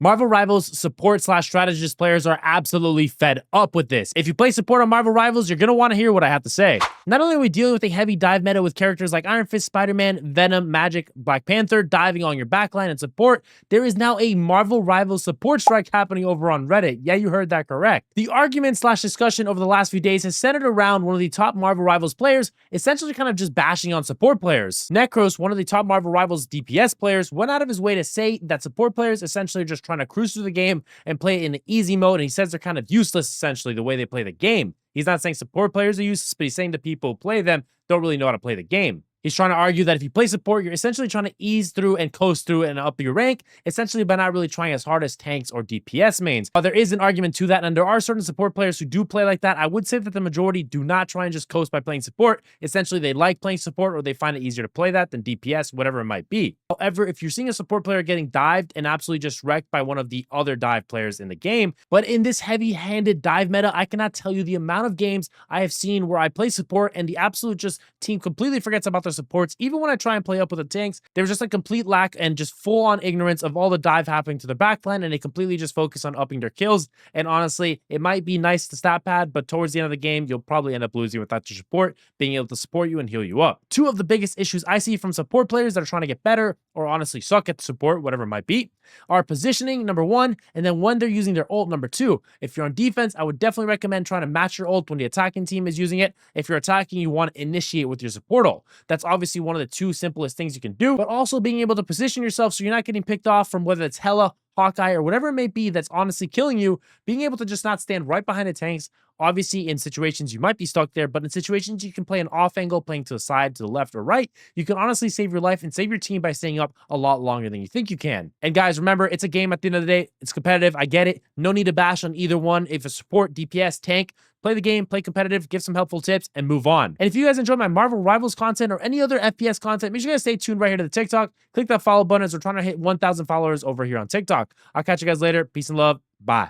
Marvel Rivals support/strategist players are absolutely fed up with this. If you play support on Marvel Rivals, you're going to want to hear what I have to say. Not only are we dealing with a heavy dive meta with characters like Iron Fist, Spider-Man, Venom, Magic, Black Panther diving on your backline and support, there is now a Marvel Rivals support strike happening over on Reddit. Yeah, you heard that correct. The argument/discussion over the last few days has centered around one of the top Marvel Rivals players, essentially kind of just bashing on support players. Necros, one of the top Marvel Rivals DPS players, went out of his way to say that support players essentially are just trying to cruise through the game and play it in easy mode, and he says they're kind of useless essentially the way they play the game. He's not saying support players are useless, but he's saying the people who play them don't really know how to play the game. He's trying to argue that if you play support, you're essentially trying to ease through and coast through and up your rank, essentially by not really trying as hard as tanks or DPS mains. While there is an argument to that, and there are certain support players who do play like that, I would say that the majority do not try and just coast by playing support. Essentially, they like playing support or they find it easier to play that than DPS, whatever it might be. However, if you're seeing a support player getting dived and absolutely just wrecked by one of the other dive players in the game, but in this heavy-handed dive meta, I cannot tell you the amount of games I have seen where I play support and the absolute just team completely forgets about their supports. Even when I try and play up with the tanks, there's just a complete lack and just full-on ignorance of all the dive happening to the backline, and they completely just focus on upping their kills. And honestly, it might be nice to stat pad, but towards the end of the game, you'll probably end up losing without your support being able to support you and heal you up. Two of the biggest issues I see from support players that are trying to get better, or honestly suck at the support, whatever it might be, are positioning, number one, and then when they're using their ult, number two. If you're on defense, I would definitely recommend trying to match your ult when the attacking team is using it. If you're attacking, you want to initiate with your support ult. That's obviously one of the two simplest things you can do, but also being able to position yourself so you're not getting picked off from whether it's Hela, Hawkeye, or whatever it may be that's honestly killing you, being able to just not stand right behind the tanks. Obviously, in situations you might be stuck there, but in situations you can play an off angle, playing to the side, to the left or right, you can honestly save your life and save your team by staying up a lot longer than you think you can. And guys, remember, it's a game at the end of the day. It's competitive. I get it. No need to bash on either one. If it's support, DPS, tank, play the game, play competitive, give some helpful tips, and move on. And if you guys enjoy my Marvel Rivals content or any other FPS content, make sure you guys stay tuned right here to the TikTok. Click that follow button as we're trying to hit 1,000 followers over here on TikTok. I'll catch you guys later. Peace and love. Bye.